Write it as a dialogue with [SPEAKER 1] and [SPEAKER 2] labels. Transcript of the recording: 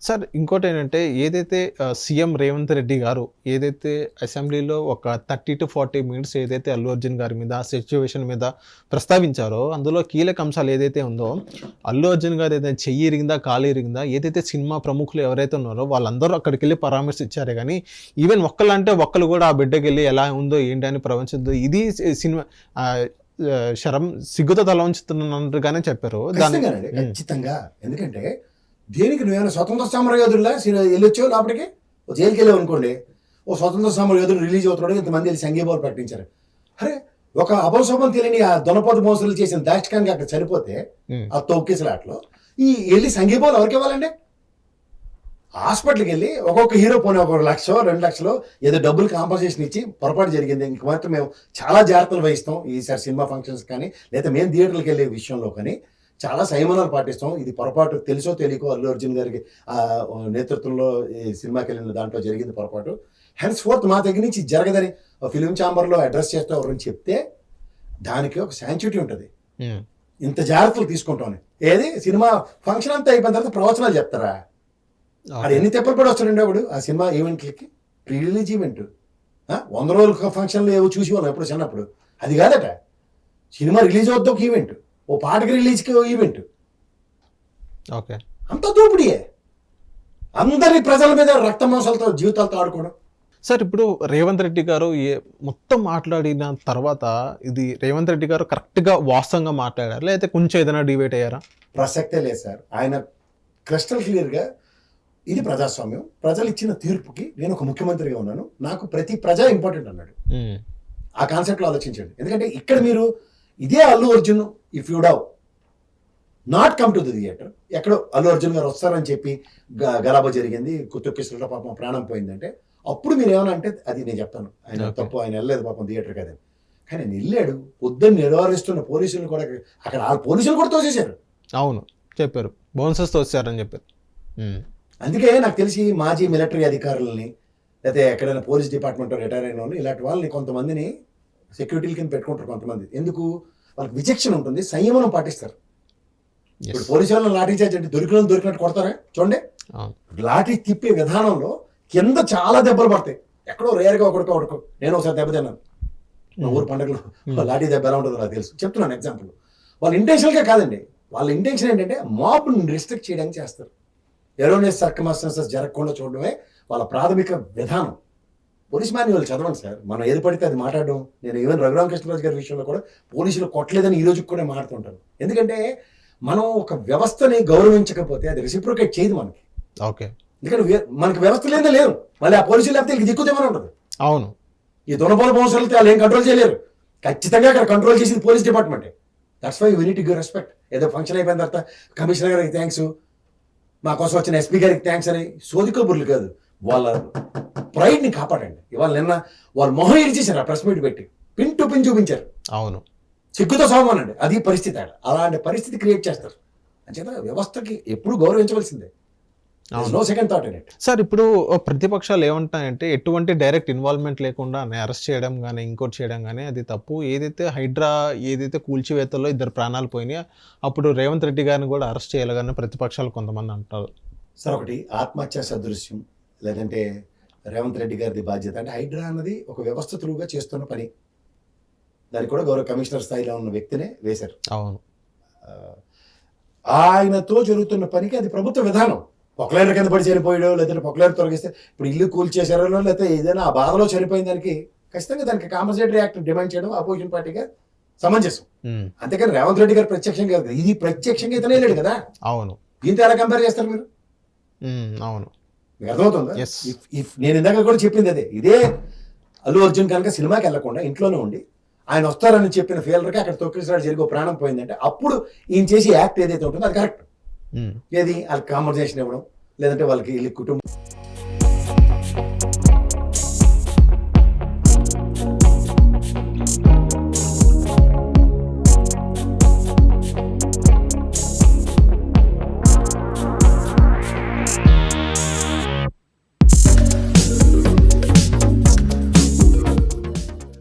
[SPEAKER 1] Sir ఇంకోటి ఏంటంటే ఏదైతే సీఎం రేవంత్ రెడ్డి గారు ఏదైతే అసెంబ్లీలో ఒక 30-40 మినిట్స్ ఏదైతే అల్లు అర్జున్ గారి మీద ఆ సిచ్యువేషన్ మీద ప్రస్తావించారో అందులో కీలక అంశాలు ఏదైతే ఉందో అల్లు అర్జున్ గారు ఏదైతే చెయ్యి ఇరిగిందా కాలు ఇరిగిందా ఏదైతే సినిమా ప్రముఖులు ఎవరైతే ఉన్నారో వాళ్ళందరూ అక్కడికి వెళ్ళి పరామర్శించారే కానీ ఈవెన్ ఒక్కళ్ళు కూడా ఆ బిడ్డకి వెళ్ళి ఎలా ఉందో ఏంటి అని ప్రపంచంతో ఇది సినిమా సిగ్గుతో తల ఉంచుతున్నట్టుగానే చెప్పారు.
[SPEAKER 2] ఖచ్చితంగా. ఎందుకంటే దేనికి నువ్వేమైనా స్వతంత్ర సమర యోధుల్లా వెళ్ళొచ్చావు లోపలికి జైలుకి వెళ్ళావు అనుకోండి, ఓ స్వతంత్ర సమర యోధులు రిలీజ్ అవుతున్నాడు ఇంతమంది వెళ్ళి సంఘీభావం ప్రకటించారు. అరే ఒక అభోశోభం తెలియని ఆ దొనపోత మోసలు చేసిన దాష్టికానికి అక్కడ చనిపోతే ఆ తొక్కిసలాట్లో ఈ వెళ్ళి సంఘీభావం ఎవరికి ఇవ్వాలండి? హాస్పిటల్కి వెళ్ళి ఒక్కొక్క హీరో పోనీ ఒక 1 లక్ష 2 లక్షలు ఏదో డబ్బులు కాంపన్సేషన్ ఇచ్చి పొరపాటు జరిగింది ఇంక మాత్రం మేము చాలా జాగ్రత్తలు వహిస్తాం ఈసారి సినిమా ఫంక్షన్స్ కానీ లేదా మేము థియేటర్కి వెళ్ళే విషయంలో కానీ చాలా సంయమనాలు పాటిస్తాం. ఇది పొరపాటు తెలుసో తెలియకో అల్లు అర్జున్ గారికి నేతృత్వంలో ఈ సినిమాకి వెళ్ళిన దాంట్లో జరిగింది పొరపాటు. హెన్స్ ఫోర్త్ మా దగ్గర నుంచి జరగదని ఫిలిం ఛాంబర్లో అడ్రస్ చేస్తూ ఎవరైనా చెప్తే దానికి ఒక శాంచుటీ ఉంటుంది. ఇంత జాగ్రత్తలు తీసుకుంటామని ఏది సినిమా ఫంక్షన్ అంతా అయిపోయిన తర్వాత ప్రవచనాలు చెప్తారా? అది ఎన్ని తెప్పలు పడి వస్తాడండి అప్పుడు ఆ సినిమా ఈవెంట్లకి ప్రీ రిలీజ్ ఈవెంట్ 100 రోజుల ఫంక్షన్లు ఏవో చూసి వాళ్ళం ఎప్పుడు చిన్నప్పుడు. అది కాదట సినిమా రిలీజ్ అవుద్ది ఒక ఈవెంట్, ఓ పాటకి రిలీజ్కి ఈవెంట్,
[SPEAKER 1] ఓకే
[SPEAKER 2] అంత దోపిడీయే. అందరి ప్రజల మీద రక్త మాంసాలతో జీవితాలతో ఆడుకోవడం.
[SPEAKER 1] సార్ ఇప్పుడు రేవంత్ రెడ్డి గారు మొత్తం మాట్లాడిన తర్వాత ఇది రేవంత్ రెడ్డి గారు కరెక్ట్గా వాస్తవంగా మాట్లాడారు లేకపోతే కొంచెం ఏదైనా డిబేట్ అయ్యారా?
[SPEAKER 2] ప్రసక్తే లేదు సార్. ఆయన క్రిస్టల్ క్లియర్గా ఇది ప్రజాస్వామ్యం, ప్రజలు ఇచ్చిన తీర్పుకి నేను ఒక ముఖ్యమంత్రిగా ఉన్నాను, నాకు ప్రతి ప్రజా ఇంపార్టెంట్ అన్నాడు. ఆ కాన్సెప్ట్లో ఆలోచించండి. ఎందుకంటే ఇక్కడ మీరు ఇదే Allu Arjun if you Dove not come to the theatre, ఎక్కడో అల్లు అర్జున్ గారు వస్తారని చెప్పి గలాబా జరిగింది, తొక్కిసలో పాపం ప్రాణం పోయిందంటే అప్పుడు మీరు ఏమన్నా అంటే అది నేను చెప్తాను ఆయన తప్పు, ఆయన వెళ్ళలేదు పాపం థియేటర్ కదని. కానీ ఆయన వెళ్ళాడు, పొద్దున్న నిర్వహిస్తున్న పోలీసులు కూడా అక్కడ ఆ పోలీసులు కూడా తోసేశారు.
[SPEAKER 1] అవును చెప్పారు, బౌన్సర్స్ తోసారని చెప్పారు.
[SPEAKER 2] అందుకే నాకు తెలిసి మాజీ మిలిటరీ అధికారులని లేకపోతే ఎక్కడైనా పోలీస్ డిపార్ట్మెంట్లో రిటైర్ అయిన వాళ్ళు ఇలాంటి వాళ్ళని కొంతమందిని సెక్యూరిటీల కింద పెట్టుకుంటారు కొంతమంది. ఎందుకు? వాళ్ళకి విచక్షణ ఉంటుంది, సంయమనం పాటిస్తారు. ఇప్పుడు పోలీసు వాళ్ళని లాఠీ చార్జ్ అంటే దొరికినట్టు కొడతారా చూడండి. లాఠీ తిప్పే విధానంలో కింద చాలా దెబ్బలు పడతాయి, ఎక్కడో రేరుగా ఒకడుకో. నేను ఒకసారి దెబ్బ తిన్నాను మా ఊరు పండుగలో. లాఠీ దెబ్బ ఎలా ఉంటుందో నాకు తెలుసు, చెప్తున్నాను ఎగ్జాంపుల్. వాళ్ళ ఇంటెన్షన్గా కాదండి, వాళ్ళ ఇంటెన్షన్ ఏంటంటే మాబ్ని రిస్ట్రిక్ట్ చేయడానికి చేస్తారు. ఎరోనియస్ సర్కమ్స్టాన్సెస్ జరగకుండా చూడడమే వాళ్ళ ప్రాథమిక విధానం. పోలీస్ మాన్యువల్ చదవండి సార్, మనం ఏది పడితే అది మాట్లాడడం. నేను ఈవెన్ రఘురామకృష్ణరాజు గారి విషయంలో కూడా పోలీసులు కొట్టలేదని ఈ రోజుకి కూడా మాట్లాడుతుంటాను. ఎందుకంటే మనం ఒక వ్యవస్థని గౌరవించకపోతే అది రెసిప్రోకేట్ చేయదు మనకి.
[SPEAKER 1] ఓకే,
[SPEAKER 2] ఎందుకంటే మనకి వ్యవస్థ లేదే లేదు, మళ్ళీ ఆ పోలీసులు లేకపోతే వీళ్ళకి దిక్కుదేమని ఉంటుంది.
[SPEAKER 1] అవును,
[SPEAKER 2] ఈ దొనపోల బౌన్సర్లతో వాళ్ళు ఏం కంట్రోల్ చేయలేరు. ఖచ్చితంగా అక్కడ కంట్రోల్ చేసింది పోలీస్ డిపార్ట్మెంటే. That's why you need to give respect. ఏదో ఫంక్షన్ అయిపోయిన తర్వాత కమిషనర్ గారికి థ్యాంక్స్, మా కోసం వచ్చిన ఎస్పీ గారికి థ్యాంక్స్ అని సోదికబుర్లు కాదు, వాళ్ళ ప్రైడ్ని కాపాడండి. ఇవాళ నిన్న వాళ్ళు మొహం ఇరిచేశారు, ఆ ప్రెస్ మీట్ పెట్టి పిన్ టు పిన్ చూపించారు.
[SPEAKER 1] అవును,
[SPEAKER 2] సిగ్గుతో సమానండి. అది పరిస్థితి, అలాంటి పరిస్థితి క్రియేట్ చేస్తారు. అంచేత వ్యవస్థకి ఎప్పుడు గౌరవించవలసిందే, no second thought in it.
[SPEAKER 1] Sir ఇప్పుడు ప్రతిపక్షాలు ఏమంటాయంటే ఎటువంటి డైరెక్ట్ ఇన్వాల్వ్మెంట్ లేకుండా అరెస్ట్ చేయడం కానీ ఇంకోటి చేయడం కానీ అది తప్పు. హైడ్రా ఏదైతే కూల్చివేతల్లో 2 ప్రాణాలు పోయినాయి, అప్పుడు రేవంత్ రెడ్డి గారిని కూడా అరెస్ట్ చేయాలని ప్రతిపక్షాలు కొంతమంది అంటారు.
[SPEAKER 2] సార్ ఒకటి ఆత్మహత్య సదృశ్యం, లేదంటే రేవంత్ రెడ్డి గారిది బాధ్యత అంటే హైడ్రా అన్నది ఒక వ్యవస్థ త్రూగా చేస్తున్న పని. దానికి కూడా గౌరవ కమిషనర్ స్థాయిలో ఉన్న వ్యక్తినే వేశారు.
[SPEAKER 1] అవును,
[SPEAKER 2] ఆయనతో జరుగుతున్న పనికి అది ప్రభుత్వ విధానం. పొక్లైనర్ కింద పడి చనిపోయాడో లేదంటే పొక్లైనర్ తొలగిస్తే ఇప్పుడు ఇల్లు కూల్చేశారో లేకపోతే ఏదైనా ఆ బాధలో చనిపోయిన దానికి ఖచ్చితంగా దానికి కాంపన్సేటరీ యాక్ట్ డిమాండ్ చేయడం అపోజిషన్ పార్టీగా సమంజసం. అంతేకాని రేవంత్ రెడ్డి గారు ప్రత్యక్షంగా కాదు, ఇది ప్రత్యక్షంగా ఇతనే లేడు కదా.
[SPEAKER 1] అవును,
[SPEAKER 2] దీంతో ఎలా కంపేర్ చేస్తారు మీరు?
[SPEAKER 1] అవును,
[SPEAKER 2] మీకు అర్థమవుతుందా? నేను ఇందాక కూడా చెప్పింది అదే. ఇదే అల్లు అర్జున్ కనుక సినిమాకి వెళ్లకుండా ఇంట్లోనే ఉండి ఆయన వస్తారని చెప్పిన ఫెయిల్కి అక్కడ తొక్కిసలాట జరిగే ప్రాణం పోయిందంటే అప్పుడు ఈయన చేసి యాక్ట్ ఏదైతే ఉంటుందో అది కరెక్ట్. ఏది వాళ్ళకి కాంపన్సేషన్ ఇవ్వడం, లేదంటే వాళ్ళకి కుటుంబం